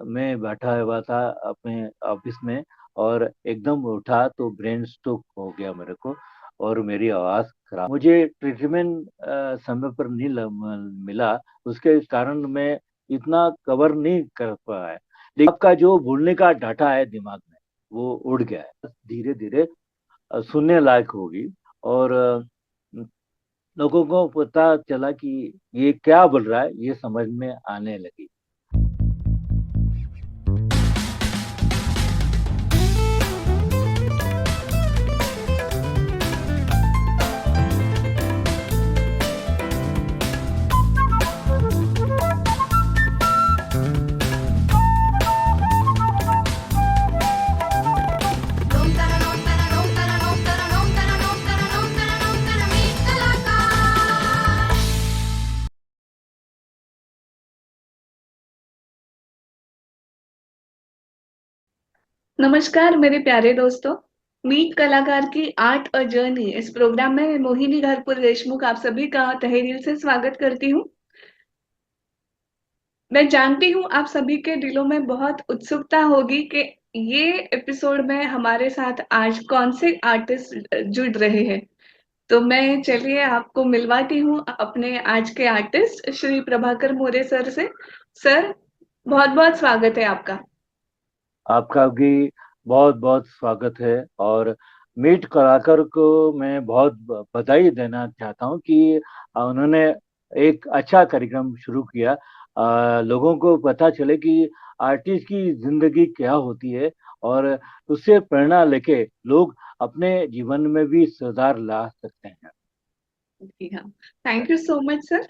मैं बैठा हुआ था अपने ऑफिस में, और एकदम उठा तो ब्रेन स्ट्रोक हो गया मेरे को। और मेरी आवाज़ खराब, मुझे ट्रीटमेंट समय पर नहीं मिला। उसके कारण मैं इतना कवर नहीं कर पाया। लेकिन आपका जो बोलने का डाटा है दिमाग में, वो उड़ गया है। धीरे धीरे सुनने लायक होगी। और लोगों को पता चला कि ये क्या बोल रहा है, ये समझ में आने लगी। नमस्कार मेरे प्यारे दोस्तों। मीट कलाकार की आर्ट अ जर्नी इस प्रोग्राम में मोहिनी घरपुर देशमुख आप सभी का तहे दिल से स्वागत करती हूँ। मैं जानती हूँ आप सभी के दिलों में बहुत उत्सुकता होगी कि ये एपिसोड में हमारे साथ आज कौन से आर्टिस्ट जुड़ रहे हैं। तो मैं चलिए आपको मिलवाती हूँ अपने आज के आर्टिस्ट श्री प्रभाकर मोरे सर से। सर, बहुत बहुत स्वागत है आपका। आपका भी बहुत बहुत स्वागत है। और मीट कलाकार को मैं बहुत बधाई देना चाहता हूँ कि उन्होंने एक अच्छा कार्यक्रम शुरू किया। लोगों को पता चले कि आर्टिस्ट की जिंदगी क्या होती है, और उससे प्रेरणा लेके लोग अपने जीवन में भी सुधार ला सकते हैं। जी हाँ, thank you so much sir.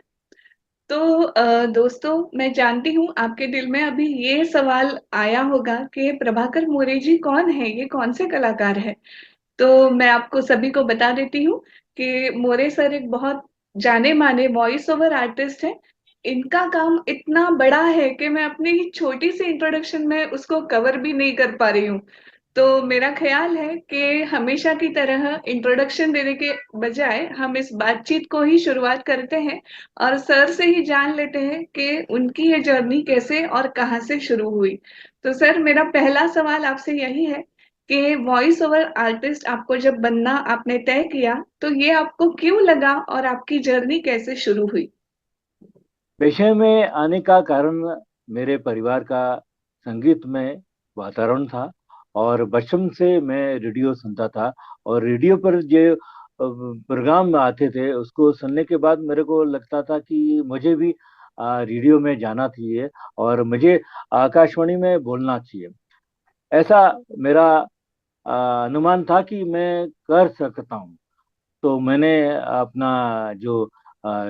तो दोस्तों, मैं जानती हूँ आपके दिल में अभी ये सवाल आया होगा कि प्रभाकर मोरे जी कौन है, ये कौन से कलाकार है। तो मैं आपको सभी को बता देती हूँ कि मोरे सर एक बहुत जाने माने वॉइस ओवर आर्टिस्ट है। इनका काम इतना बड़ा है कि मैं अपनी छोटी सी इंट्रोडक्शन में उसको कवर भी नहीं कर पा रही हूँ। तो मेरा ख्याल है कि हमेशा की तरह इंट्रोडक्शन देने के बजाय हम इस बातचीत को ही शुरुआत करते हैं और सर से ही जान लेते हैं कि उनकी ये जर्नी कैसे और कहाँ से शुरू हुई। तो सर, मेरा पहला सवाल आपसे यही है कि वॉइस ओवर आर्टिस्ट आपको जब बनना आपने तय किया तो ये आपको क्यों लगा और आपकी जर्नी कैसे शुरू हुई। पेशे में आने का कारण मेरे परिवार का संगीत में वातावरण था। और बचपन से मैं रेडियो सुनता था, और रेडियो पर जो प्रोग्राम आते थे उसको सुनने के बाद मेरे को लगता था कि मुझे भी रेडियो में जाना चाहिए, और मुझे आकाशवाणी में बोलना चाहिए। ऐसा मेरा अनुमान था कि मैं कर सकता हूँ। तो मैंने अपना जो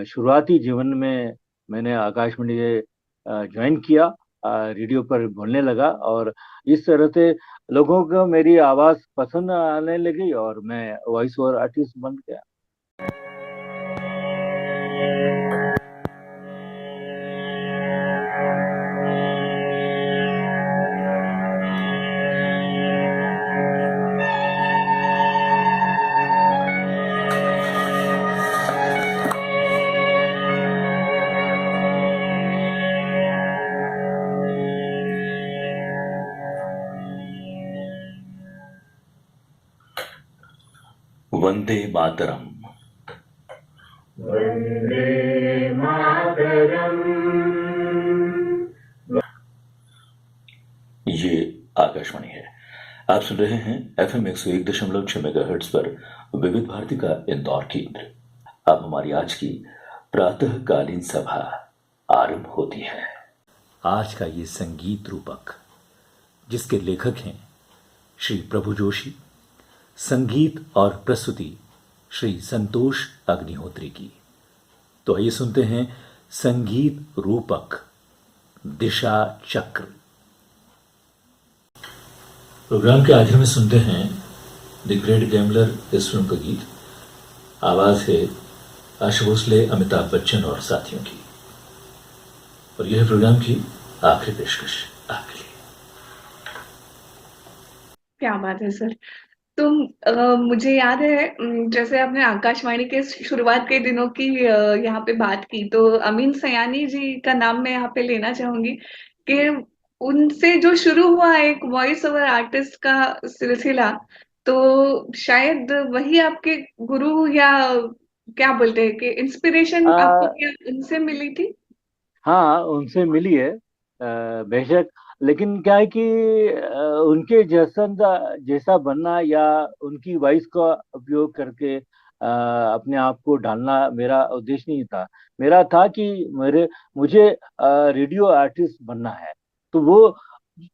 शुरुआती जीवन में मैंने आकाशवाणी ज्वाइन किया, रेडियो पर बोलने लगा, और इस तरह से लोगों को मेरी आवाज़ पसंद आने लगी, और मैं वॉइस ओवर आर्टिस्ट बन गया। वंदे मातरम। वन्दे मातरम्। ये आकाशवाणी है। आप सुन रहे हैं FM 101.6 मेगाहर्ट्ज पर विविध भारती का इंदौर केंद्र। अब हमारी आज की प्रातःकालीन सभा आरंभ होती है। आज का ये संगीत रूपक, जिसके लेखक हैं श्री प्रभु जोशी, संगीत और प्रस्तुति श्री संतोष अग्निहोत्री की। तो आइए सुनते हैं संगीत रूपक दिशा चक्र। प्रोग्राम के आखिर में सुनते हैं द ग्रेट गैम्बलर इस फिल्म का गीत। आवाज है आशा भोसले, अमिताभ बच्चन और साथियों की। और यह प्रोग्राम की आखिरी पेशकश आपके लिए। क्या बात है सर। तो मुझे याद है, जैसे आपने आकाशवाणी के शुरुआत के दिनों की यहाँ पे बात की, तो अमीन सयानी जी का नाम मैं यहाँ पे लेना चाहूंगी कि उनसे जो शुरू हुआ एक वॉइस ओवर आर्टिस्ट का सिलसिला, तो शायद वही आपके गुरु, या क्या बोलते हैं कि इंस्पिरेशन आपको आ, क्या उनसे मिली थी? हाँ, उनसे मिली है बेशक। लेकिन क्या है कि उनके जैसा जैसा बनना या उनकी वॉइस का उपयोग करके अपने आप को ढालना मेरा उद्देश्य नहीं था। मेरा था कि मुझे रेडियो आर्टिस्ट बनना है। तो वो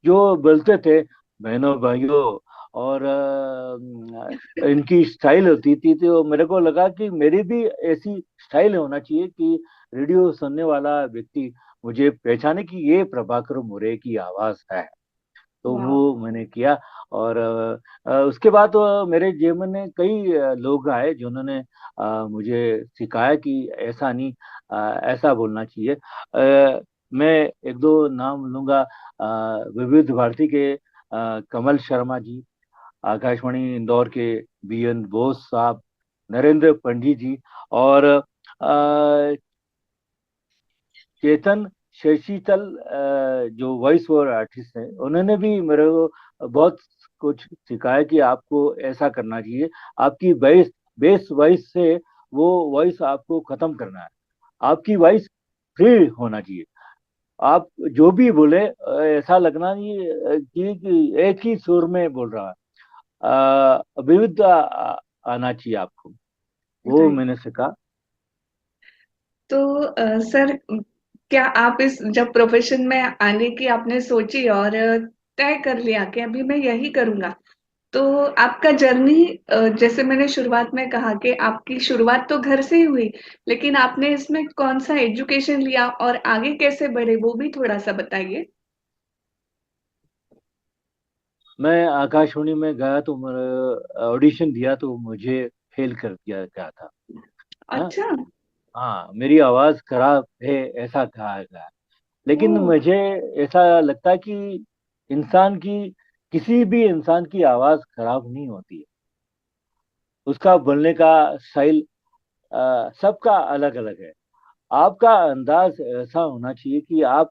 जो बोलते थे बहनों भाइयों, और इनकी स्टाइल होती थी, तो मेरे को लगा कि मेरी भी ऐसी स्टाइल होना चाहिए कि रेडियो सुनने वाला व्यक्ति मुझे पहचाने कि ये प्रभाकर मोरे की आवाज है। तो वाह। वो मैंने किया। और उसके बाद मेरे जीवन में कई लोग आए जिन्होंने मुझे सिखाया कि ऐसा नहीं, ऐसा बोलना चाहिए। मैं एक दो नाम लूंगा। विविध भारती के कमल शर्मा जी, आकाशवाणी इंदौर के बीएन बोस साहब, नरेंद्र पंडित जी, और चेतन शशितल, जो वॉइस ओवर आर्टिस्ट हैं, उन्होंने भी मेरे को बहुत कुछ सिखाया कि आपको ऐसा करना चाहिए। आपकी बेस बेस वॉइस से वो वॉइस आपको खत्म करना है। आपकी वॉइस फ्री होना चाहिए। आप जो भी बोले ऐसा लगना नहीं कि एक ही सुर में बोल रहा है। विविधता आना चाहिए आपको। वो राइट। मैंने सीखा। तो सर, क्या आप इस जब प्रोफेशन में आने की आपने सोची और तय कर लिया कि अभी मैं यही करूंगा, तो आपका जर्नी, जैसे मैंने शुरुआत में कहा कि आपकी शुरुआत तो घर से ही हुई, लेकिन आपने इसमें कौन सा एजुकेशन लिया और आगे कैसे बढ़े, वो भी थोड़ा सा बताइए। मैं आकाशवाणी में गया तो ऑडिशन दिया तो मुझे फेल कर दिया गया था। हाँ। अच्छा। हाँ, मेरी आवाज खराब है ऐसा कहा गया। ओ। लेकिन मुझे ऐसा लगता है कि इंसान की किसी भी इंसान की आवाज खराब नहीं होती है। उसका बोलने का स्टाइल सबका अलग अलग है। आपका अंदाज ऐसा होना चाहिए कि आप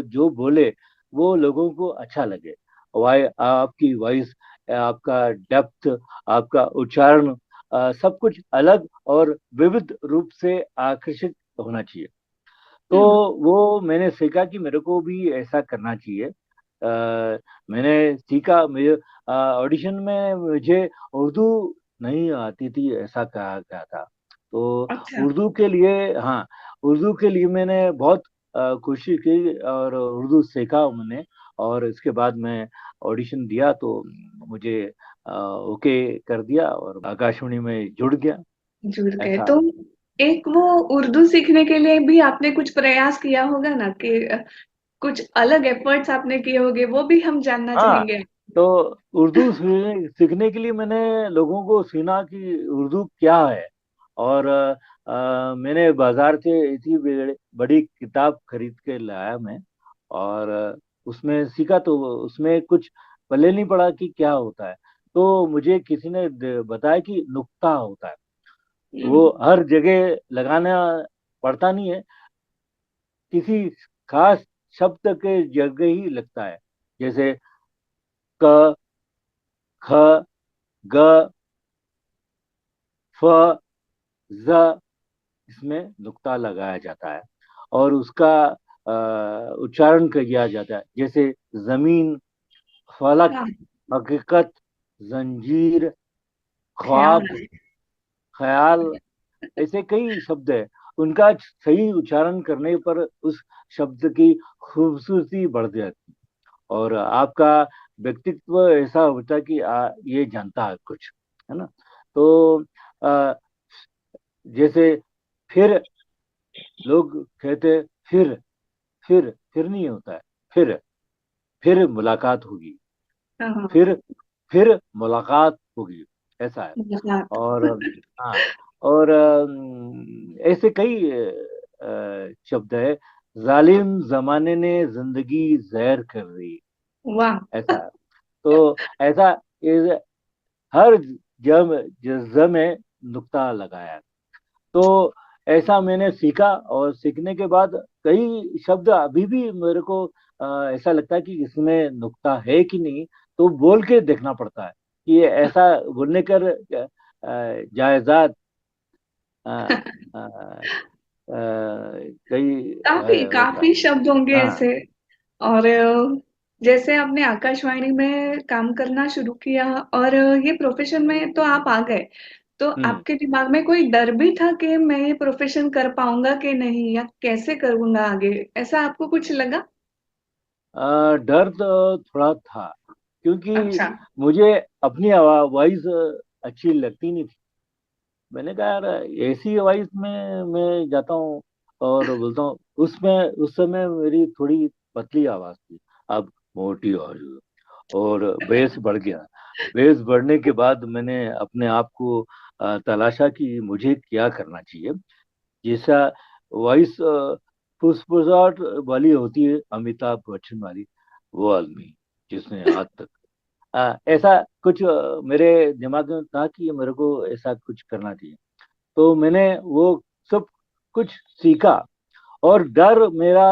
जो बोले वो लोगों को अच्छा लगे। वाई आपकी वॉइस, आपका डेप्थ, आपका उच्चारण, सब कुछ अलग और विविध रूप से आकर्षित होना चाहिए। तो हम्म। वो मैंने सीखा कि मेरे को भी ऐसा करना चाहिए। मैंने सीखा। मेरे ऑडिशन में मुझे उर्दू नहीं आती थी ऐसा कहा गया था। तो अच्छा। उर्दू के लिए, हाँ, उर्दू के लिए मैंने बहुत कोशिश की और उर्दू सीखा मैंने। और इसके बाद मैं ऑडिशन दिया तो मुझे ओके कर दिया और आकाशवाणी में जुड़ गया। जुड़ गए ऐसा। तो एक वो उर्दू सीखने के लिए भी आपने कुछ प्रयास किया होगा ना, कि कुछ अलग एफर्ट्स आपने किए होंगे, वो भी हम जानना हाँ, चाहेंगे। तो उर्दू सीखने के लिए मैंने लोगों को सुना कि उर्दू क्या है। और मैंने बाजार से इतनी बड़ी किताब खरीद के लाया मैं। और उसमें सीखा तो उसमें कुछ पल्ले नहीं पड़ा कि क्या होता है। तो मुझे किसी ने बताया कि नुक्ता होता है। वो हम्म। हर जगह लगाना पड़ता नहीं है, किसी खास शब्द के जगह ही लगता है। जैसे क, ख, ग, फ, ज, इसमें नुक्ता लगाया जाता है और उसका उच्चारण किया जाता है। जैसे जमीन, फलक, हाँ। हकीकत, जंजीर, ख्याल। ख्वाब, ख्याल, ऐसे कई शब्द है। उनका सही उच्चारण करने पर उस शब्द की खूबसूरती बढ़ जाती है और आपका व्यक्तित्व ऐसा होता है कि ये जानता है कुछ, है ना। तो आ, जैसे फिर, लोग कहते फिर नहीं होता है। फिर मुलाकात होगी। हाँ हाँ। फिर फिर मुलाकात होगी, ऐसा है। मजाक। और हाँ, और ऐसे कई शब्द है। जालिम जमाने ने जिंदगी जहर कर दी, वाह। ऐसा है। तो ऐसा हर जम जज्म में नुक्ता लगाया। तो ऐसा मैंने सीखा और सीखने के बाद कई शब्द अभी भी मेरे को ऐसा लगता है कि इसमें नुक्ता है कि नहीं, तो बोल के देखना पड़ता है कि ये ऐसा बोलने कर जायजात अ, अ, अ, कई काफी होता काफी शब्द होंगे है। हाँ। ऐसे। और जैसे आपने आकाशवाणी में काम करना शुरू किया और ये प्रोफेशन में तो आप आ गए, तो हम्म। आपके दिमाग में कोई डर भी था कि मैं ये प्रोफेशन कर पाऊंगा कि नहीं, या कैसे करूंगा आगे, ऐसा आपको कुछ लगा? डर तो थोड़ा था, क्योंकि अच्छा। मुझे अपनी वॉइस अच्छी लगती नहीं थी। मैंने कहा यार, ऐसी वॉइस में मैं जाता हूँ और बोलता हूँ, उसमें उस समय मेरी थोड़ी पतली आवाज थी। अब मोटी आवाज और बेस बढ़ गया। बेस बढ़ने के बाद मैंने अपने आप को तलाशा कि मुझे क्या करना चाहिए। जैसा वॉइस फुसफुसाहट वाली होती है, अमिताभ बच्चन वाली, वो आदमी जिसने आज तक ऐसा कुछ मेरे दिमाग में था कि मेरे को ऐसा कुछ करना चाहिए। तो मैंने वो सब कुछ सीखा। और डर मेरा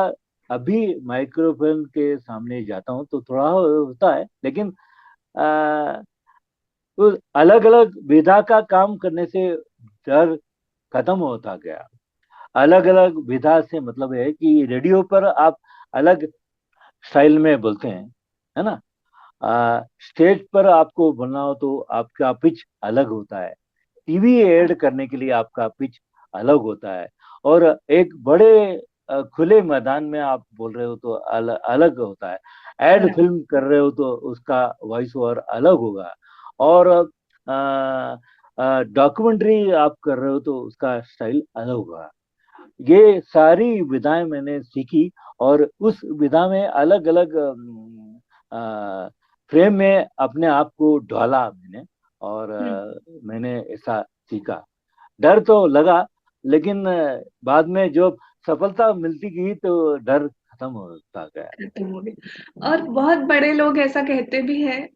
अभी माइक्रोफोन के सामने जाता हूँ तो थोड़ा होता है, लेकिन तो अलग अलग विधा का काम करने से डर खत्म होता गया। अलग अलग विधा से मतलब है कि रेडियो पर आप अलग स्टाइल में बोलते हैं, है ना। स्टेज पर आपको बोलना हो तो आपका पिच अलग होता है। टीवी ऐड करने के लिए आपका पिच अलग होता है। और एक बड़े खुले मैदान में आप बोल रहे हो तो अलग होता है। Add right. फिल्म कर रहे हो तो उसका वॉइस ओवर अलग होगा। और डॉक्यूमेंट्री आप कर रहे हो तो उसका स्टाइल अलग होगा। ये सारी विधाएं मैंने सीखी और उस विधा में अलग अलग फ्रेम में अपने आप को ढाला मैंने। और हम्म। मैंने ऐसा सीखा। डर तो लगा, लेकिन बाद में जो सफलता मिलती गई तो डर खत्म होता गया। खत्म हो गई। और बहुत बड़े लोग ऐसा कहते भी हैं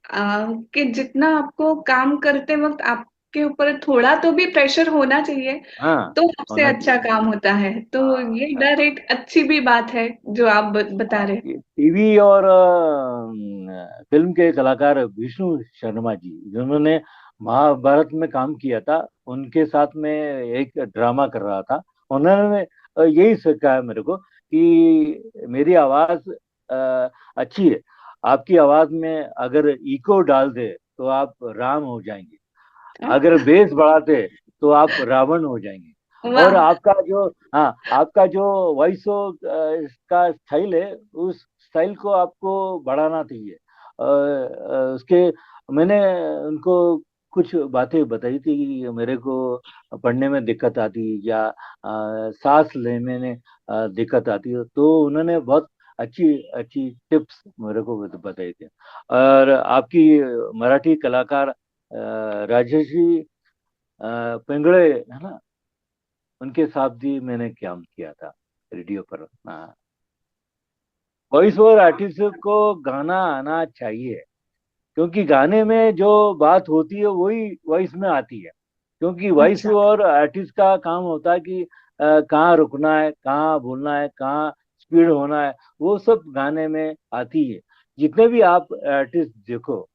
कि जितना आपको काम करते वक्त आपके ऊपर थोड़ा तो भी प्रेशर होना चाहिए, हाँ, तो सबसे होना अच्छा चाहिए। काम होता है। तो ये हाँ, डर एक अच्छी भी बात है जो आप बता रहे हैं। टीवी और फिल्म के कलाकार विष्णु शर्मा जी, जिन्होंने महाभारत में काम किया था, उनके साथ में एक ड्रामा कर रहा था। उन्होंने यही सिखाया मेरे को कि मेरी आवाज अच्छी है। आपकी आवाज में अगर इको डाल दे तो आप राम हो जाएंगे। अगर हाँ? बेस बढ़ाते तो आप रावण हो जाएंगे। और वाह। आपका जो, हाँ, आपका जो वॉइस का स्टाइल है, उस स्टाइल को आपको बढ़ाना चाहिए। उसके मैंने उनको कुछ बातें बताई थी कि मेरे को पढ़ने में दिक्कत आती, या सांस लेने में दिक्कत आती है, तो उन्होंने बहुत अच्छी अच्छी टिप्स मेरे को बताई थी। और आपकी मराठी कलाकार राजेशी पिंगळे है ना, उनके साथ भी मैंने काम किया था रेडियो पर। हाँ, वॉइस ओवर आर्टिस्ट को गाना आना चाहिए, क्योंकि गाने में जो बात होती है वही वॉइस में आती है। क्योंकि वॉइस अच्छा। ओवर आर्टिस्ट का काम होता है कि कहाँ रुकना है, कहाँ बोलना है, कहाँ स्पीड होना है, वो सब गाने में आती है। जितने भी आप आर्टिस्ट देखो,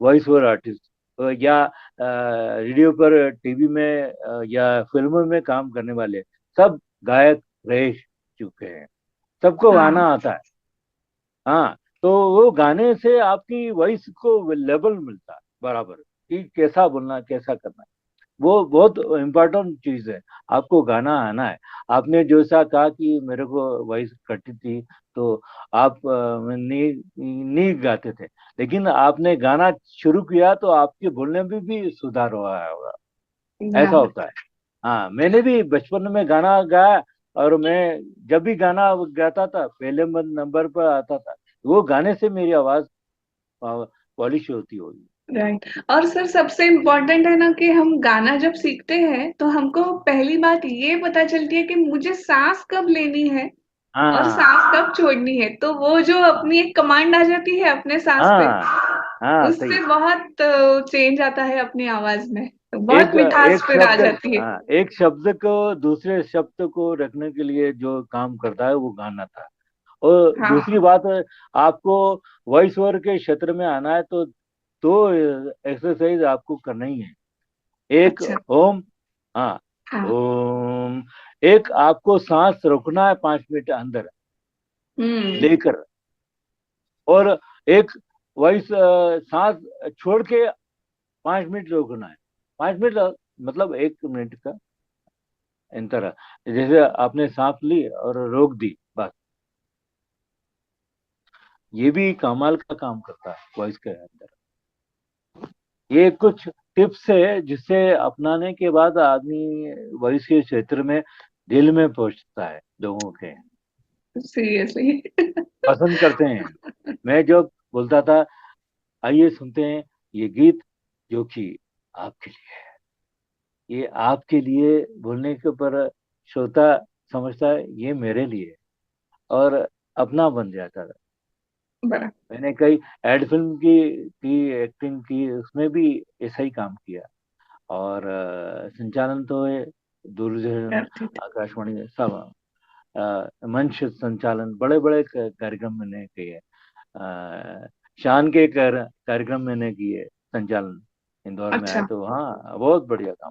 वॉइस ओवर आर्टिस्ट, या रेडियो पर, टीवी में, या फिल्मों में काम करने वाले, सब गायक रह चुके हैं। सबको गाना हाँ। आता है। हाँ, तो वो गाने से आपकी वॉइस को लेवल मिलता है बराबर, कि कैसा बोलना, कैसा करना है। वो बहुत इम्पोर्टेंट चीज है। आपको गाना आना है। आपने जैसा कहा कि मेरे को वॉइस कटी थी, तो आप नहीं नहीं गाते थे, लेकिन आपने गाना शुरू किया तो आपके बोलने में भी सुधार हुआ होगा। ऐसा हाँ। होता है। हाँ, मैंने भी बचपन में गाना गाया। और मैं जब भी गाना गाता था, पहले नंबर पर आता था। वो गाने से मेरी आवाज पॉलिश होती होगी। राइट। और सर सबसे इम्पोर्टेंट है ना कि हम गाना जब सीखते हैं तो हमको पहली बात ये पता चलती है कि मुझे सांस कब लेनी है और हाँ, सांस कब छोड़नी है। तो वो जो अपनी एक कमांड आ जाती है अपने सांस पे, हाँ, हाँ, सही। उससे बहुत चेंज आता है अपनी आवाज में, तो बहुत एक मिठास एक फिर आ शब्द, जाती है। हाँ, एक शब्द को दूसरे शब्द को रखने के लिए जो काम करता है वो गाना था। और हाँ दूसरी बात, आपको वॉइस ओवर के क्षेत्र में आना है तो दो एक्सरसाइज आपको करना ही है। एक अच्छा ओम, हाँ, हाँ ओम। एक आपको सांस रोकना है 5 मिनट अंदर हम्म लेकर, और एक वॉइस सांस छोड़ के 5 मिनट रोकना है। 5 मिनट मतलब 1 मिनट का अंतर है। जैसे आपने सांस ली और रोक दी, बस। ये भी कमाल का काम करता है वॉइस के अंदर। ये कुछ टिप्स है जिससे अपनाने के बाद आदमी वॉइस के क्षेत्र में दिल में पहुंचता है, लोगों के सीरियसली। पसंद करते हैं। मैं जो बोलता था, आइए सुनते हैं ये गीत जो कि आपके लिए है। ये आपके लिए बोलने के ऊपर श्रोता समझता है ये मेरे लिए है, और अपना बन जाता था। बड़ा मैंने कई एड फिल्म की एक्टिंग की, उसमें भी ऐसा ही काम किया। और संचालन तो है, दूरदर्शन, करती थी। आकाशवाणी सब। मंच संचालन बड़े बड़े कार्यक्रम मैंने किए। शान के कार्यक्रम मैंने किए संचालन, इंदौर में आए अच्छा तो। हाँ, बहुत बढ़िया काम।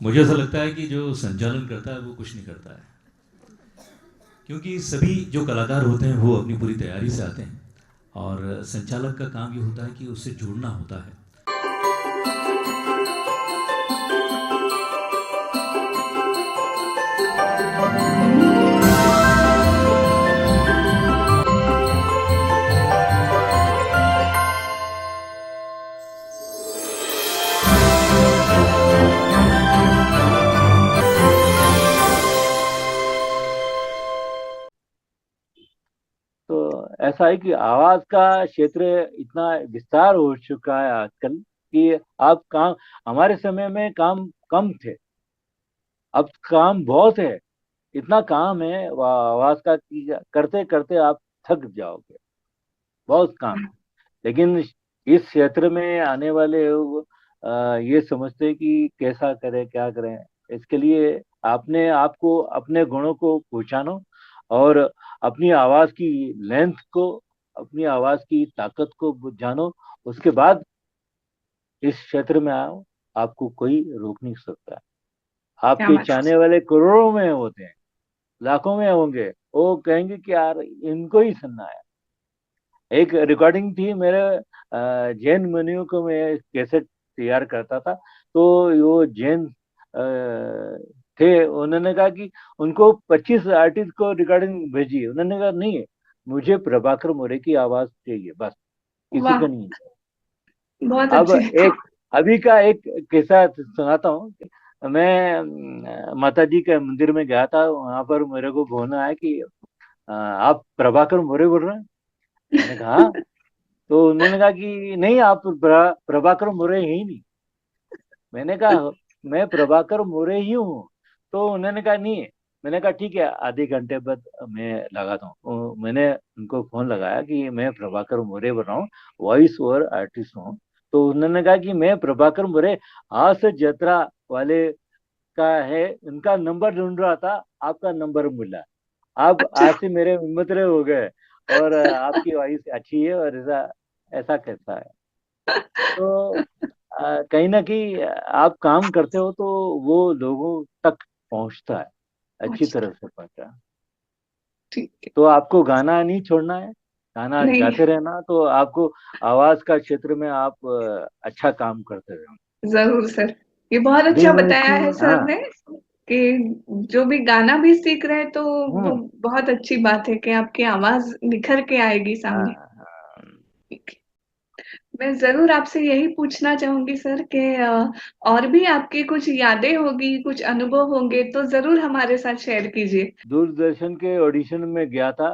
मुझे ऐसा लगता है कि जो संचालन करता है वो कुछ नहीं करता है, क्योंकि सभी जो कलाकार होते हैं वो अपनी पूरी तैयारी से आते हैं, और संचालक का काम ये होता है कि उससे जुड़ना होता है। तो ऐसा है कि आवाज का क्षेत्र इतना विस्तार हो चुका है आजकल कि आप काम, हमारे समय में काम कम थे, अब काम बहुत है। इतना काम है आवाज का कि करते करते आप थक जाओगे, बहुत काम है। लेकिन इस क्षेत्र में आने वाले लोग ये समझते हैं कि कैसा करें, क्या करें। इसके लिए आपने आपको अपने गुणों को पहचानो, और अपनी आवाज की लेंथ को, अपनी आवाज की ताकत को जानो। उसके बाद इस क्षेत्र में आओ, आपको कोई रोक नहीं सकता। क्या आपके बात। चाहने वाले करोड़ों में होते हैं, लाखों में होंगे, वो कहेंगे कि यार इनको ही सुनना है। एक रिकॉर्डिंग थी मेरे, जैन मुनियों को मैं कैसेट तैयार करता था, तो वो जैन थे, उन्होंने कहा कि उनको 25 आर्टिस्ट को रिकॉर्डिंग भेजी। उन्होंने कहा नहीं, मुझे प्रभाकर मोरे की आवाज चाहिए, बस, किसी वाह का नहीं। बहुत अब अच्छे। एक अभी का एक किस्सा सुनाता हूँ। मैं माता जी के मंदिर में गया था, वहां पर मेरे को फोन आया कि आप प्रभाकर मोरे बोल रहे हैं। मैंने कहा हाँ। तो उन्होंने कहा कि नहीं, आप प्रभाकर मोरे है ही नहीं। मैंने कहा मैं प्रभाकर मोरे ही हूँ। तो उन्होंने कहा नहीं है। मैंने कहा ठीक है, आधे घंटे बाद मैं लगाता हूँ। मैंने उनको फोन लगाया कि मैं प्रभाकर मोरे बोल रहा हूँ, वॉइस ओवर आर्टिस्ट हूँ। तो उन्होंने कहा कि मैं प्रभाकर मोरे हाथ जत्रा वाले का है, उनका नंबर ढूंढ रहा था, आपका नंबर मिला। आप अच्छा आज से मेरे मित्र हो गए, और आपकी वॉइस अच्छी है, और ऐसा ऐसा कैसा है। तो कहीं ना कहीं आप काम करते हो तो वो लोगों तक पहुंचता है, अच्छी पहुंचता तरह से पहुंचता है। ठीक है। तो आपको गाना नहीं छोड़ना है, गाना नहीं गाते रहना, तो आपको आवाज का क्षेत्र में आप अच्छा काम करते रहो। जरूर सर, ये बहुत अच्छा दिल बताया की, है सर हाँ। ने कि जो भी गाना भी सीख रहे हैं तो वो हम्म। बहुत अच्छी बात है कि आपकी आवाज निखर के आएगी हाँ, सामने। हाँ। ठीक है। मैं जरूर आपसे यही पूछना चाहूंगी सर कि और भी आपकी कुछ यादें होगी, कुछ अनुभव होंगे तो जरूर हमारे साथ शेयर कीजिए। दूरदर्शन के ऑडिशन में गया था,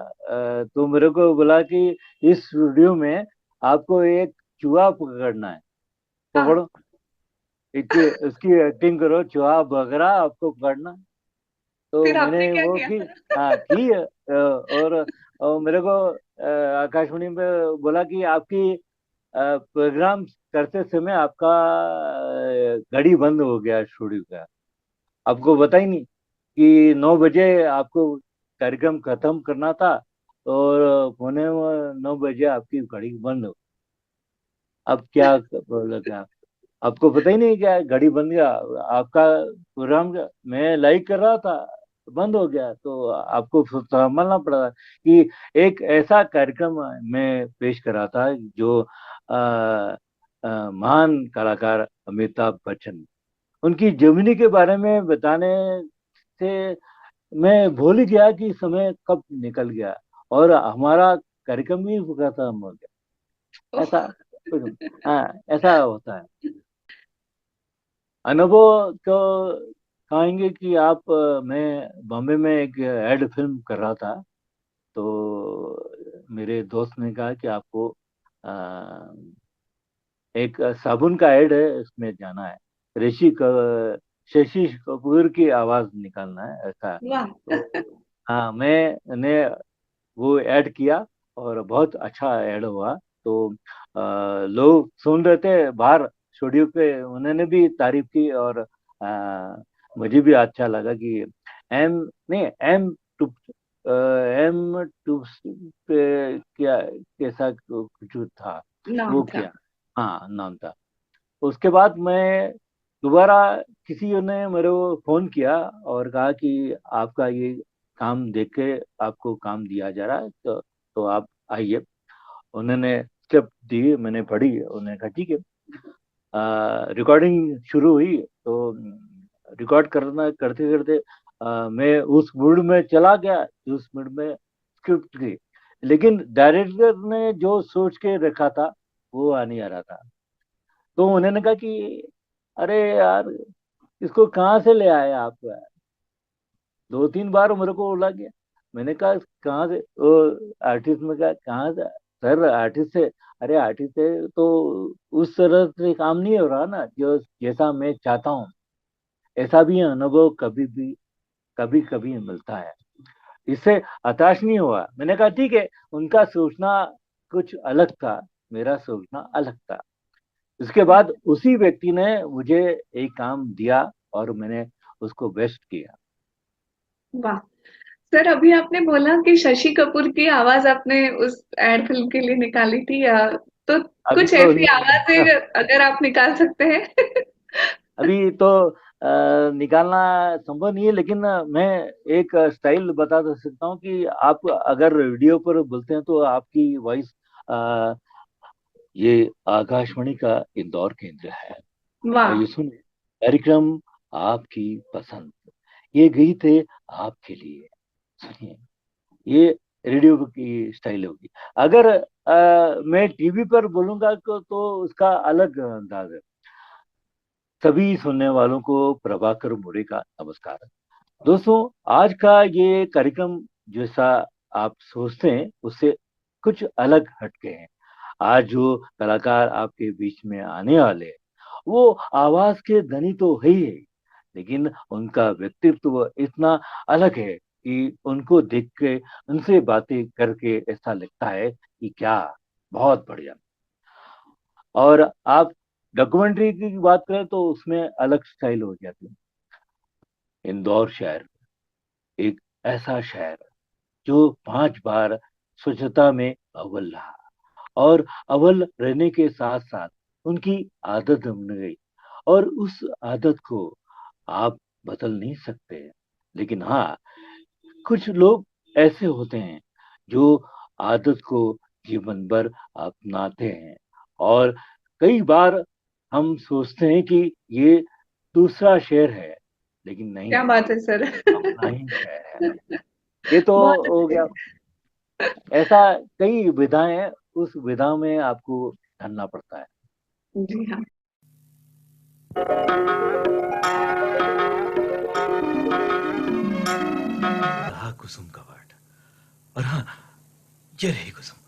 तो मेरे को बोला कि इस वीडियो में आपको एक चूहा पकड़ना है, हाँ पकड़ो, इसकी उसकी एक्टिंग करो, चूहा बगरा आपको पकड़ना है। तो फिर आपने मैंने क्या वो किया? की, हाँ की। और मेरे को आकाशवाणी में बोला कि आपकी प्रोग्राम करते समय आपका घड़ी बंद हो गया स्टूडियो का, आपको पता ही नहीं कि 9 बजे आपको कार्यक्रम खत्म करना था और पौने 9 बजे आपकी घड़ी बंद हो। अब क्या लगा, आपको पता ही नहीं क्या घड़ी बंद गया आपका प्रोग्राम, मैं लाइक कर रहा था बंद हो गया, तो आपको संभालना पड़ा कि एक ऐसा कार्यक्रम मैं पेश कर रहा था जो महान कलाकार अमिताभ बच्चन, उनकी जीवनी के बारे में बताने से मैं भूल ही गया कि समय कब निकल गया और हमारा कार्यक्रम भी खत्म हो गया। ओह, ऐसा, हाँ ऐसा होता है। अनुभव को कहेंगे कि आप, मैं बॉम्बे में एक एड फिल्म कर रहा था, तो मेरे दोस्त ने कहा कि आपको अ, एक साबुन का ऐड है, इसमें जाना है, शशि कपूर की आवाज निकालना है ऐसा। वाह। तो हाँ मैंने वो ऐड किया और बहुत अच्छा ऐड हुआ। तो लोग सुन रहे थे बाहर स्टूडियो पे, उन्होंने भी तारीफ की और मुझे भी अच्छा लगा कि एम नहीं एम टू एम टू पे क्या कैसा कुछ था वो नाम था। किया, हाँ नाम था। उसके बाद मैं दोबारा किसी ने मेरे को फोन किया और कहा कि आपका ये काम देख के आपको काम दिया जा रहा है, तो आप आइए। उन्होंने स्टेप दी, मैंने पढ़ी, उन्होंने कहा ठीक है। रिकॉर्डिंग शुरू हुई तो रिकॉर्ड करना करते करते मैं उस मूड में चला गया, उस मूड में स्क्रिप्ट की, लेकिन डायरेक्टर ने जो सोच के रखा था वो आ नहीं आ रहा था। तो उन्होंने कहा कि अरे यार इसको कहाँ से ले आए आप, 2-3 बार मेरे को बोला गया। मैंने कहा कहाँ से, वो आर्टिस्ट में कहा कहाँ से, सर आर्टिस्ट से। अरे आर्टिस्ट से तो उस तरह से काम नहीं हो रहा ना जो जैसा मैं चाहता हूँ। ऐसा भी अनुभव कभी कभी मिलता है, इससे हताश नहीं हुआ। मैंने कहा ठीक है, उनका सोचना कुछ अलग था, मेरा सोचना अलग था। उसके बाद उसी व्यक्ति ने मुझे एक काम दिया और मैंने उसको बेस्ट किया। वाह सर, अभी आपने बोला कि शशि कपूर की आवाज आपने उस एड फिल्म के लिए निकाली थी, या तो अभी कुछ तो ऐसी आवाजें अगर आप निकाल सकते हैं। अभी तो निकालना संभव नहीं है, लेकिन मैं एक स्टाइल बता तो सकता हूँ कि आप अगर रेडियो पर बोलते हैं तो आपकी वॉइस, ये आकाशवाणी का इंदौर केंद्र है और वाह। ये सुनिए, कार्यक्रम आपकी पसंद, ये गीत है आपके लिए, सुनिए। ये रेडियो की स्टाइल होगी। अगर मैं टीवी पर बोलूंगा तो उसका अलग अंदाज है। सभी सुनने वालों को प्रभाकर मोरे का नमस्कार। दोस्तों, आज का ये कार्यक्रम जैसा आप सोचते हैं उससे कुछ अलग हटके हैं। आज जो कलाकार आपके बीच में आने वाले हैं वो आवाज के धनी तो है ही है, लेकिन उनका व्यक्तित्व इतना अलग है कि उनको देख के, उनसे बातें करके ऐसा लगता है कि क्या बहुत बढ़िया। और आप डॉक्यूमेंट्री की बात करें तो उसमें अलग स्टाइल हो जाती है। इंदौर शहर एक ऐसा शहर जो 5 बार स्वच्छता में अव्वल रहा और अव्वल रहने के साथ साथ उनकी आदत बन गई, और उस आदत को आप बदल नहीं सकते। लेकिन हाँ, कुछ लोग ऐसे होते हैं जो आदत को जीवन भर अपनाते हैं, और कई बार हम सोचते हैं कि ये दूसरा शहर है, लेकिन नहीं, क्या बात है सर। अपना ही शहर है। ये तो बहुत हो अच्छे। गया। ऐसा कई विधाएं हैं, उस विधा में आपको ढलना पड़ता है। जी हाँ। रहा कुसुम का वार्ड, और हाँ, ये रही कुसुम।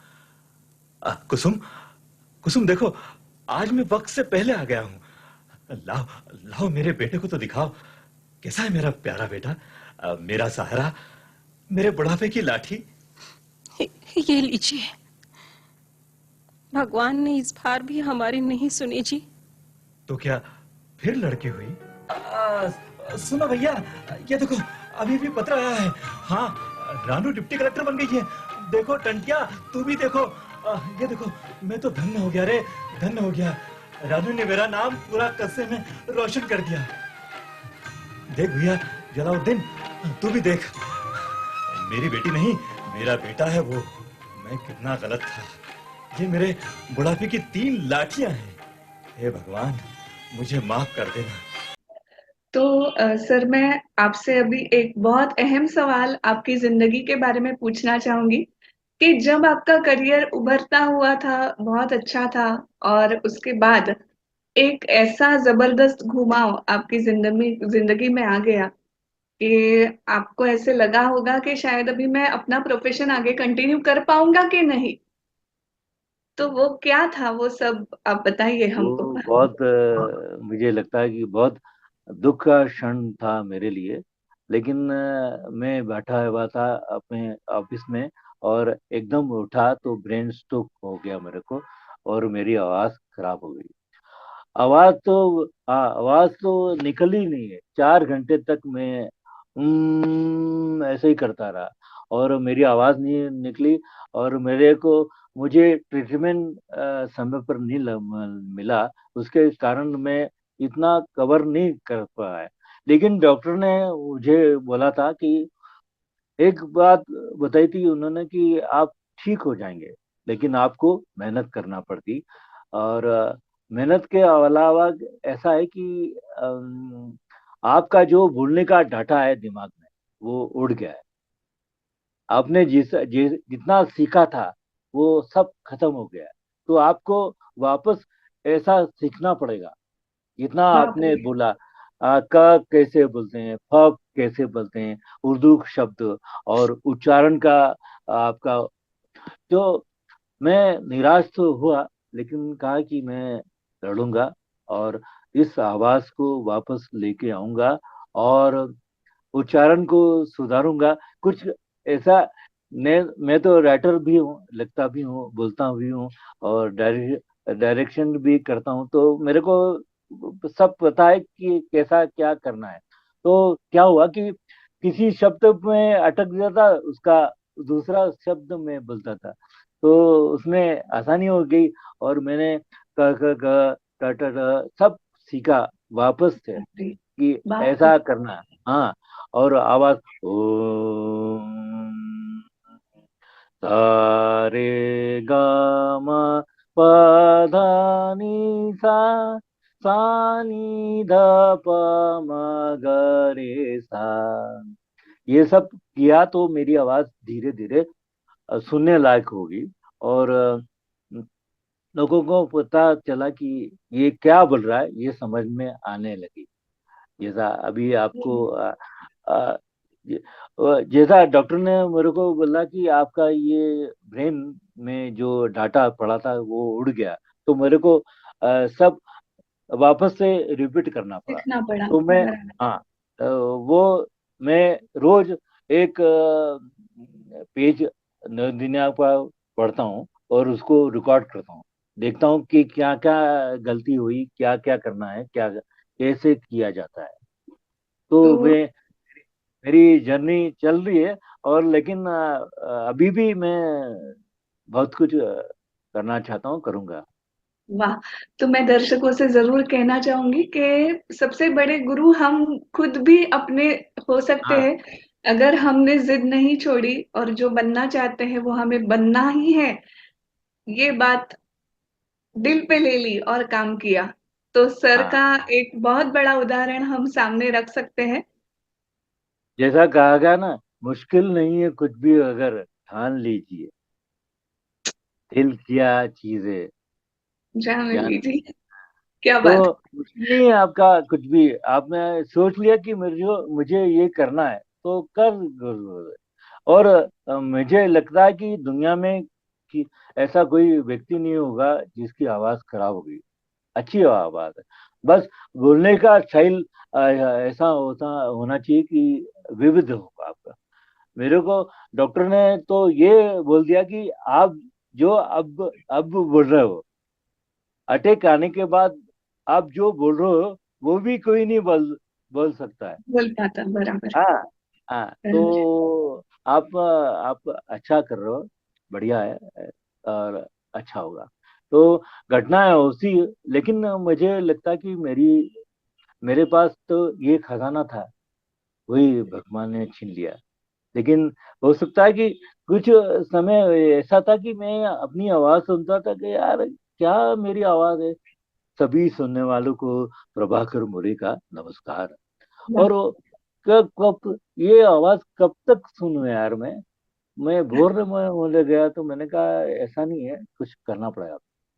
कुसुम, कुसुम देखो, आज मैं वक्त से पहले आ गया हूं। लाओ, लाओ मेरे बेटे को तो दिखाओ। कैसा है मेरा प्यारा बेटा, मेरा सहारा, मेरे बुढ़ापे की लाठी। ये लीजिए, भगवान ने इस बार भी हमारी नहीं सुनी जी। तो क्या फिर लड़की हुई? सुनो भैया, ये देखो अभी भी पत्र आया है। हाँ, रानू डिप्टी कलेक्टर बन गई है। देखो टंटिया, तू भी देखो। ये देखो, मैं तो धन्य हो गया रे, धन्य हो गया। रानू ने मेरा नाम पूरा कस्बे में रोशन कर दिया। देख भैया जलाउद्दीन, तू भी देख। मेरी बेटी नहीं, मेरा बेटा है वो। मैं कितना गलत था। ये मेरे बुढ़ापे की 3 लाठियां हैं। हे भगवान, मुझे माफ कर देना। तो सर, मैं आपसे अभी एक बहुत अहम सवाल आपकी जिंदगी के बारे में पूछना चाहूंगी कि जब आपका करियर उभरता हुआ था, बहुत अच्छा था, और उसके बाद एक ऐसा जबरदस्त घुमाव आपकी जिंदगी जिंदगी में आ गया कि आपको ऐसे लगा होगा कि शायद अभी मैं अपना प्रोफेशन आगे कंटिन्यू कर पाऊंगा कि नहीं। तो वो क्या था, वो सब आप बताइए हमको। वो बहुत मुझे लगता है कि बहुत दुख का क्षण था मेरे लिए। लेकिन मैं बैठा हुआ था अपने ऑफिस में, और एकदम उठा तो ब्रेन स्ट्रोक हो गया मेरे को, और मेरी आवाज खराब हो गई। आवाज तो आवाज तो निकल ही नहीं है। 4 घंटे तक मैं ऐसे ही करता रहा, और मेरी आवाज नहीं निकली। और मुझे ट्रीटमेंट समय पर नहीं मिला। उसके कारण मैं इतना कवर नहीं कर पाया। लेकिन डॉक्टर ने मुझे बोला था कि एक बात बताई थी उन्होंने कि आप ठीक हो जाएंगे, लेकिन आपको मेहनत करना पड़ती। और मेहनत के अलावा ऐसा है कि आपका जो भूलने का डाटा है दिमाग में, वो उड़ गया है। आपने जितना सीखा था वो सब खत्म हो गया है। तो आपको वापस ऐसा सीखना पड़ेगा। जितना बाप आपने रे। बोला, क कैसे बोलते हैं, फ कैसे बोलते हैं, उर्दू शब्द और उच्चारण का आपका। तो मैं निराश तो हुआ, लेकिन कहा कि मैं लड़ूंगा और इस आवाज को वापस लेके आऊंगा, और उच्चारण को सुधारूंगा। कुछ ऐसा मैं तो राइटर भी हूँ, लिखता भी हूँ, बोलता भी हूँ, और डायरेक्शन भी करता हूँ। तो मेरे को सब पता है कि कैसा क्या करना है। तो क्या हुआ कि किसी शब्द में अटक जाता, उसका दूसरा शब्द में बोलता था, तो उसमें आसानी हो गई। और मैंने क ख ग ट ट ट सब सीखा वापस से बाप रे। कि बाप रे। ऐसा करना है। हाँ, और आवाज ओम सारे ग म प ध नि सा, सा नि ध प म ग रे सा, ये सब किया तो मेरी आवाज धीरे धीरे सुनने लायक होगी। और लोगों को पता चला कि ये क्या बोल रहा है, ये समझ में आने लगी। जैसा अभी आपको अ, ज- जैसा डॉक्टर ने मेरे को बोला कि आपका ये ब्रेन में जो डाटा पड़ा था वो उड़ गया, तो मेरे को सब वापस से रिपीट करना पड़ा। सीखना पड़ा, तो मैं, बराबर। हाँ, वो मैं रोज एक पेज दिना का पढ़ता हूँ, और उसको रिकॉर्ड करता हूँ। देखता हूँ कि क्या क्या गलती हुई, क्या क्या करना है, क्या कैसे किया जाता है। तो तो मेरी जर्नी चल रही है। और लेकिन अभी भी मैं बहुत कुछ करना चाहता हूँ, करूँगा। वाह। तो मैं दर्शकों से जरूर कहना चाहूंगी कि सबसे बड़े गुरु हम खुद भी अपने हो सकते हाँ, हैं, अगर हमने जिद नहीं छोड़ी और जो बनना चाहते हैं वो हमें बनना ही है, ये बात दिल पे ले ली और काम किया, तो सर हाँ, का एक बहुत बड़ा उदाहरण हम सामने रख सकते हैं। जैसा कहा गया ना, मुश्किल नहीं है कुछ भी अगर ठान लीजिए, दिल किया चीजें जान जान। लीजिए। क्या तो बात। मुश्किल नहीं है आपका कुछ भी। आपने सोच लिया कि मुझे ये करना है, तो कर। और मुझे लगता है कि दुनिया में कि ऐसा कोई व्यक्ति नहीं होगा जिसकी आवाज खराब होगी। अच्छी आवाज है। बस बोलने का स्टाइल ऐसा होता होना चाहिए कि विविध हो आपका। मेरे को डॉक्टर ने तो ये बोल दिया कि आप जो अब बोल रहे हो, अटैक आने के बाद आप जो बोल रहे हो वो भी कोई नहीं बोल सकता है। बोल पाता, बराबर। हाँ। हाँ, बराबर। तो आप अच्छा कर रहे हो, बढ़िया है, और अच्छा होगा। तो घटनाएं होती, लेकिन मुझे लगता है कि मेरे पास तो ये खजाना था, वही भगवान ने छीन लिया। लेकिन हो सकता है कि कुछ समय ऐसा था कि मैं अपनी आवाज सुनता था कि यार क्या मेरी आवाज है। सभी सुनने वालों को प्रभाकर मोरे का नमस्कार। वाह। और कब कब ये आवाज कब तक सुनूं यार, मैं बोर में होने गया, तो मैंने कहा ऐसा नहीं है, कुछ करना पड़ेगा।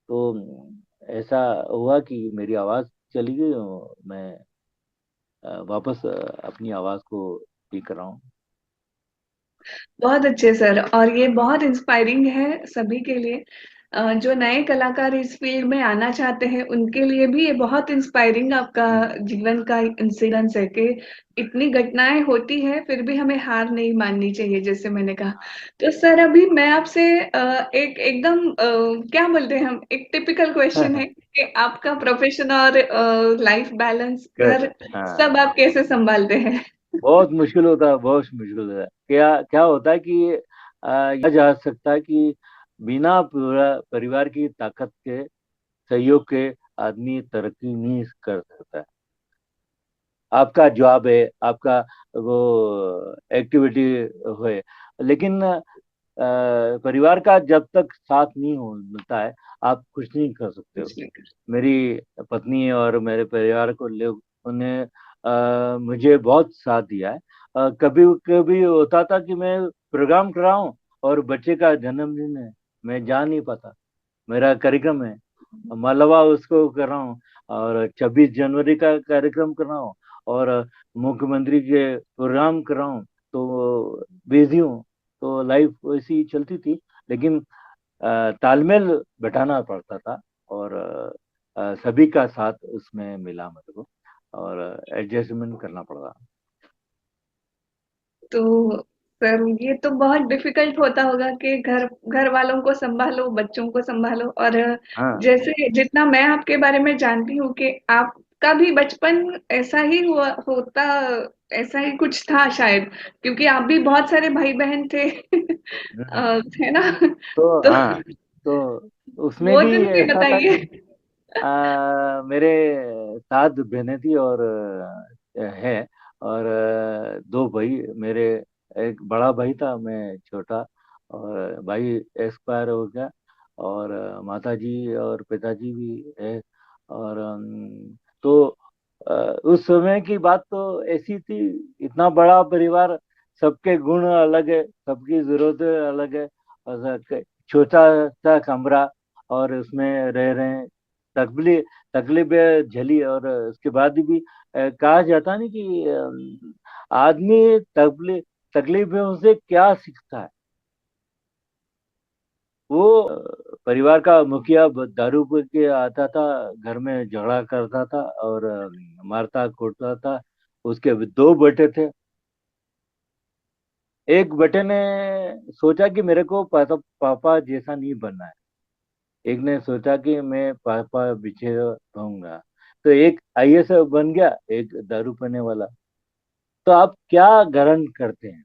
तो ऐसा हुआ कि मेरी आवाज चली गई और मैं वापस अपनी आवाज को ठीक कर रहा हूँ। बहुत अच्छे सर, और ये बहुत इंस्पायरिंग है सभी के लिए। जो नए कलाकार इस फील्ड में आना चाहते हैं उनके लिए भी ये बहुत इंस्पायरिंग आपका जीवन का इंसिडेंस है कि इतनी घटनाएं होती है फिर भी हमें हार नहीं माननी चाहिए, जैसे मैंने कहा। तो सर अभी मैं आपसे एक एकदम क्या बोलते हैं हम, एक टिपिकल क्वेश्चन है कि आपका प्रोफेशन और लाइफ बैलेंस, घर, करेक्ट, हाँ। सब आप कैसे संभालते हैं? बहुत मुश्किल होता है, बहुत मुश्किल होता है। क्या क्या होता है कि यह जा सकता है कि बिना पूरा परिवार की ताकत के, सहयोग के, आदमी तरक्की नहीं कर सकता है। आपका जॉब है, आपका वो एक्टिविटी है, लेकिन परिवार का जब तक साथ नहीं हो मिलता है, आप कुछ नहीं कर सकते हो। कुछ नहीं कर। मेरी पत्नी और मेरे परिवार को लोग, उन्हें मुझे बहुत साथ दिया है। कभी कभी होता था कि मैं प्रोग्राम कर रहा हूँ और बच्चे का जन्मदिन है, मैं जा नहीं पाता, मेरा कार्यक्रम है, मालवा उसको कर रहा हूँ, और 26 जनवरी का कार्यक्रम कर रहा हूँ, और मुख्यमंत्री के प्रोग्राम कर रहा हूँ, तो बिजी हूँ। तो लाइफ वैसी चलती थी, लेकिन तालमेल बैठाना पड़ता था, और सभी का साथ उसमें मिला मेरे को, और एडजस्टमेंट करना पड़ा। तो सर ये तो बहुत डिफिकल्ट होता होगा कि घर घर वालों को संभालो, बच्चों को संभालो, और हाँ। जैसे जितना मैं आपके बारे में जानती हूँ कि आपका भी बचपन ऐसा ही हुआ होता, ऐसा ही कुछ था शायद, क्योंकि आप भी बहुत सारे भाई बहन थे। है ना? तो तो हाँ, तो उसमें वो भी दिन भी ऐसा था बताइए। कि मेरे 7 बहनें थी, और है, और 2 भाई मेरे। एक बड़ा भाई था, मैं छोटा, और भाई एक्सपायर हो गया, और माता जी और पिताजी भी है। और तो उस समय की बात तो ऐसी थी, इतना बड़ा परिवार, सबके गुण अलग है, सबकी जरूरतें अलग है, और छोटा सा कमरा, और उसमें रह रहे हैं, तकलीफ तकलीफें झेली, और उसके बाद भी कहा जाता नहीं कि आदमी तकलीफों से क्या सीखता है। वो परिवार का मुखिया दारू पी के आता था, घर में झगड़ा करता था, और मारता कूटता था। उसके 2 बेटे थे। एक बेटे ने सोचा कि मेरे को पापा जैसा नहीं बनना है। एक ने सोचा कि मैं पापा पीछे रहूंगा। तो एक आईएएस बन गया, एक दारू पीने वाला। तो आप क्या ग्रहण करते हैं?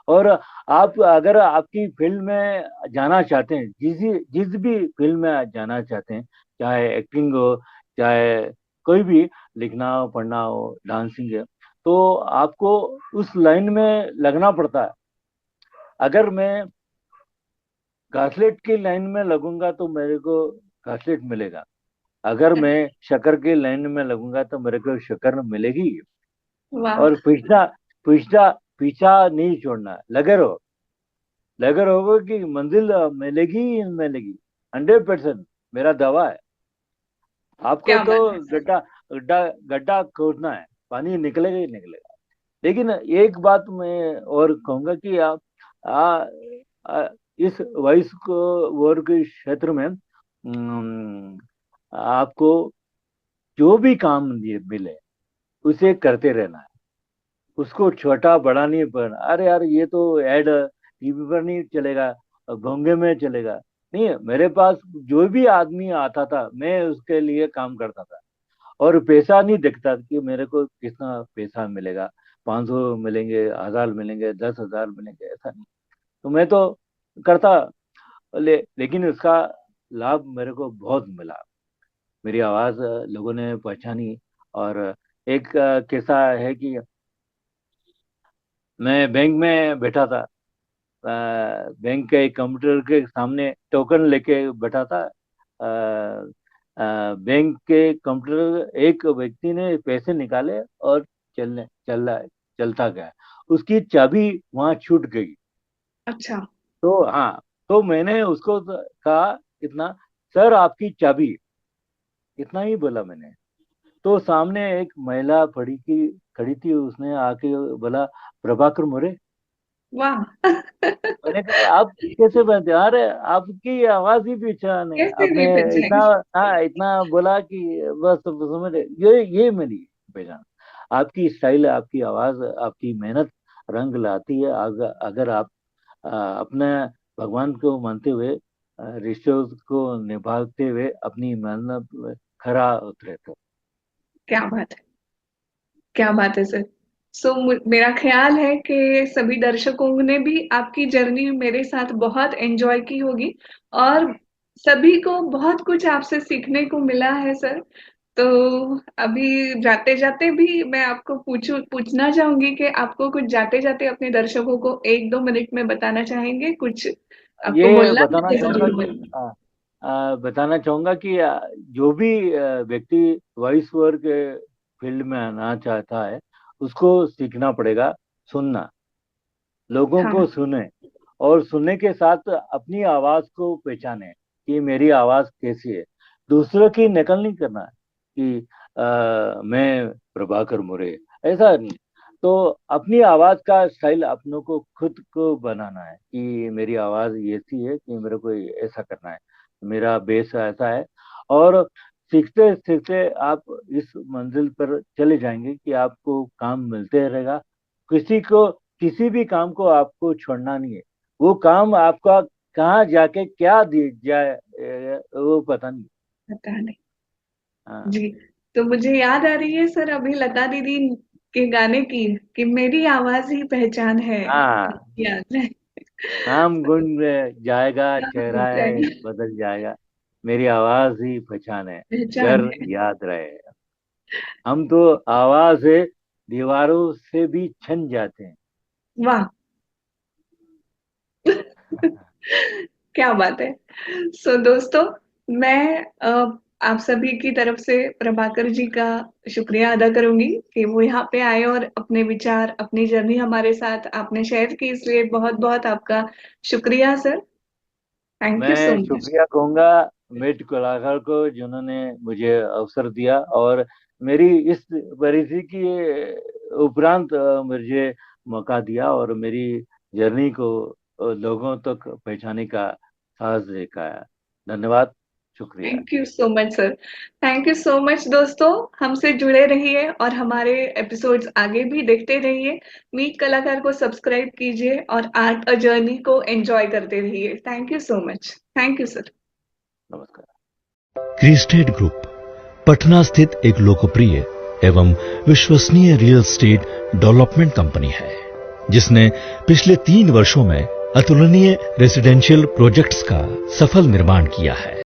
और आप अगर आपकी फील्ड में जाना चाहते हैं, जिस भी फील्ड में जाना चाहते हैं, चाहे एक्टिंग हो, चाहे कोई भी, लिखना हो, पढ़ना हो, डांसिंग है, तो आपको उस लाइन में लगना पड़ता है। अगर मैं घासलेट की लाइन में लगूंगा तो मेरे को घासलेट मिलेगा। अगर मैं शक्कर की लाइन में लगूंगा तो मेरे को शक्कर मिलेगी। वाह। और पीछा पीछा पीछा नहीं छोड़ना, लगे रहोगे कि मंजिल मिलेगी ही मिलेगी। 100% मेरा दावा है। आपको क्या तो बात है सर। गड्ढा गड्ढा गड्ढा खोदना है, पानी निकलेगा ही निकलेगा। लेकिन एक बात मैं और कहूंगा कि आप आ, आ, इस वॉइस को वर्ग के क्षेत्र में आपको जो भी काम मिले उसे करते रहना है। उसको छोटा बड़ा नहीं पड़ना, अरे यार ये तो ऐड टीवी पर नहीं चलेगा, भोंगे में चलेगा। नहीं, मेरे पास जो भी आदमी आता था मैं उसके लिए काम करता था, और पैसा नहीं देखता कि मेरे को कितना पैसा मिलेगा, 500 मिलेंगे, 1000 मिलेंगे, 10,000 मिलेंगे, ऐसा नहीं। तो मैं तो करता, लेकिन उसका लाभ मेरे को बहुत मिला। मेरी आवाज लोगों ने पहचानी। और एक किस्सा है कि मैं बैंक में बैठा था, बैंक के कंप्यूटर के सामने टोकन लेके बैठा था। बैंक के कंप्यूटर, एक व्यक्ति ने पैसे निकाले और चलता गया, उसकी चाबी वहां छूट गई। अच्छा। तो हाँ, तो मैंने उसको कहा इतना, सर आपकी चाबी, इतना ही बोला मैंने। तो सामने एक महिला खड़ी थी, उसने आके बोला, प्रभाकर मोरे। वाह। मैंने कहा आप कैसे बनते, अरे आपकी आवाज ही पहचान है, कैसे आपने नहीं इतना, पहचानी। हाँ इतना बोला कि बस समझ, ये मेरी पहचान। आपकी स्टाइल, आपकी आवाज, आपकी मेहनत रंग लाती है। अगर आप अपने भगवान को मानते हुए, रिश्तों को निभाते हुए अपनी मेहनत में खरा उतरे तो। क्या बात है, क्या बात है सर। मेरा ख्याल है कि सभी दर्शकों ने भी आपकी जर्नी मेरे साथ बहुत एंजॉय की होगी, और सभी को बहुत कुछ आपसे सीखने को मिला है सर। तो अभी जाते जाते भी मैं आपको पूछना चाहूंगी कि आपको कुछ जाते जाते अपने दर्शकों को 1-2 मिनट में बताना चाहेंगे कुछ, आपको ये बोलना है बताना तो चाहूंगा जरूर कि बोलिए। बताना चाहूंगा कि जो भी व्यक्ति वॉइस ओवर के फील्ड में आना चाहता है, उसको सीखना पड़ेगा सुनना, लोगों हाँ। को सुने, और सुनने के साथ अपनी आवाज को पहचाने कि मेरी आवाज कैसी है। दूसरों की नकल नहीं करना है कि मैं प्रभाकर मोरे, ऐसा नहीं। तो अपनी आवाज का स्टाइल अपनों को खुद को बनाना है कि मेरी आवाज ऐसी है कि मेरे को ऐसा करना है, मेरा बेस ऐसा है। और सीखते सीखते आप इस मंजिल पर चले जाएंगे कि आपको काम मिलते रहेगा। किसी भी काम को आपको छोड़ना नहीं है। वो काम आपका कहाँ जाके क्या दे जाए, वो पता नहीं। पता नहीं। हाँ। जी। तो मुझे याद आ रही है सर अभी लता दीदी के गाने की, कि मेरी आवाज ही पहचान है। हाँ, याद है। नाम गुण जाएगा, चेहरा पहचान बदल जाएगा, मेरी आवाज ही पहचान है, घर है। याद रहे। हम तो आवाज से दीवारों से भी छन जाते हैं। वाह। क्या बात है। दोस्तों, मैं आप सभी की तरफ से प्रभाकर जी का शुक्रिया अदा करूंगी कि वो यहाँ पे आए और अपने विचार, अपनी जर्नी हमारे साथ आपने शेयर की, इसलिए बहुत बहुत आपका शुक्रिया सर। थैंक यू सो मैं मच। शुक्रिया कहूंगा मेट कलाकार को, जिन्होंने मुझे अवसर दिया, और मेरी इस परिधि की उपरांत मुझे मौका दिया, और मेरी जर्नी को लोगों तक पहुंचाने का साहस दिखाया। धन्यवाद, शुक्रिया। Thank you so much sir. Thank you so much दोस्तों, हमसे जुड़े रहिए और हमारे एपिसोड्स आगे भी देखते रहिए। मीट कलाकार को सब्सक्राइब कीजिए और आर्ट अ जर्नी को एंजॉय करते रहिए। Thank you so much. Thank you sir. नमस्कार। क्रीस्टेड ग्रुप पटना स्थित एक लोकप्रिय एवं विश्वसनीय रियल एस्टेट डेवलपमेंट कंपनी है, जिसने पिछले 3 वर्षों में अतुलनीय रेसिडेंशियल प्रोजेक्ट्स का सफल निर्माण किया है।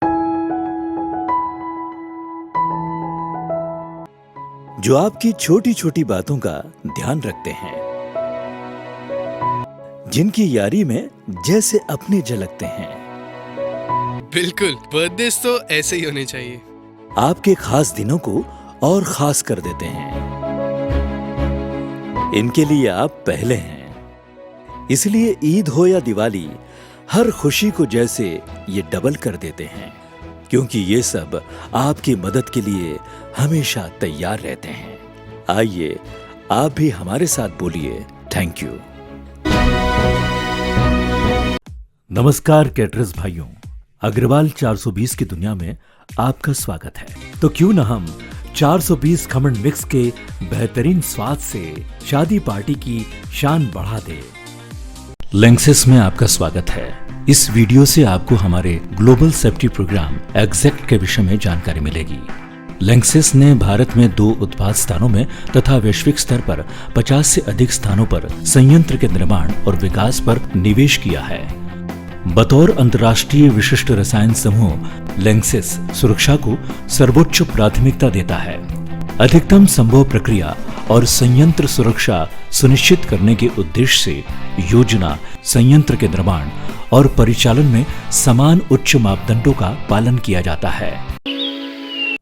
जो आपकी छोटी छोटी बातों का ध्यान रखते हैं, जिनकी यारी में जैसे अपने झलकते हैं। बिल्कुल, बर्थडे तो ऐसे ही होने चाहिए। आपके खास दिनों को और खास कर देते हैं। इनके लिए आप पहले हैं। इसलिए ईद हो या दिवाली, हर खुशी को जैसे ये डबल कर देते हैं, क्योंकि ये सब आपकी मदद के लिए हमेशा तैयार रहते हैं। आइए आप भी हमारे साथ बोलिए थैंक यू। नमस्कार कैटरर्स भाइयों, अग्रवाल 420 की दुनिया में आपका स्वागत है। तो क्यों न हम 420 खमन मिक्स के बेहतरीन स्वाद से शादी पार्टी की शान बढ़ा दे। लैंक्सिस में आपका स्वागत है। इस वीडियो से आपको हमारे ग्लोबल सेफ्टी प्रोग्राम एग्जैक्ट के विषय में जानकारी मिलेगी। लैंक्सिस ने भारत में 2 उत्पाद स्थानों में तथा वैश्विक स्तर पर 50 से अधिक स्थानों पर संयंत्र के निर्माण और विकास पर निवेश किया है। बतौर अंतर्राष्ट्रीय विशिष्ट रसायन समूह, लैंक्सिस सुरक्षा को सर्वोच्च प्राथमिकता देता है। अधिकतम संभव प्रक्रिया और संयंत्र सुरक्षा सुनिश्चित करने के उद्देश्य से योजना, संयंत्र के निर्माण और परिचालन में समान उच्च मापदंडों का पालन किया जाता है।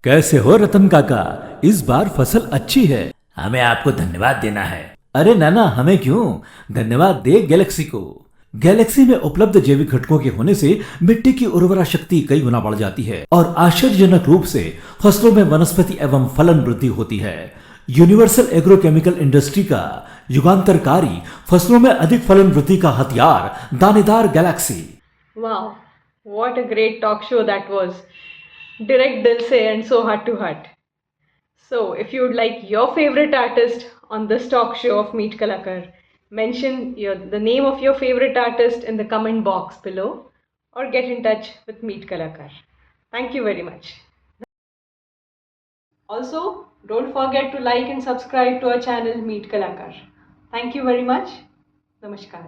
कैसे हो रतन काका? इस बार फसल अच्छी है। हमें आपको धन्यवाद देना है। अरे नाना, हमें क्यों, धन्यवाद दे गैलेक्सी को। गैलेक्सी में उपलब्ध जैविक घटकों के होने से मिट्टी की उर्वरा शक्ति कई गुना बढ़ जाती है और आश्चर्यजनक रूप से फसलों में वनस्पति एवं फलन वृद्धि होती है। यूनिवर्सल एग्रोकेमिकल इंडस्ट्री का युगांतरकारी फसलों में अधिक फलन वृद्धि का हथियार दानेदार गैलेक्सी। वाह, what a great talk show that was. Direct दिल से and so heart to heart. So, if you would like your favorite artist on this talk show of Meet Kalakar, mention the name of your favorite artist in the comment box below or get in touch with Meet Kalakar. Thank you very much. Also, don't forget to like and subscribe to our channel Meet Kalakar. Thank you very much. Namaskar.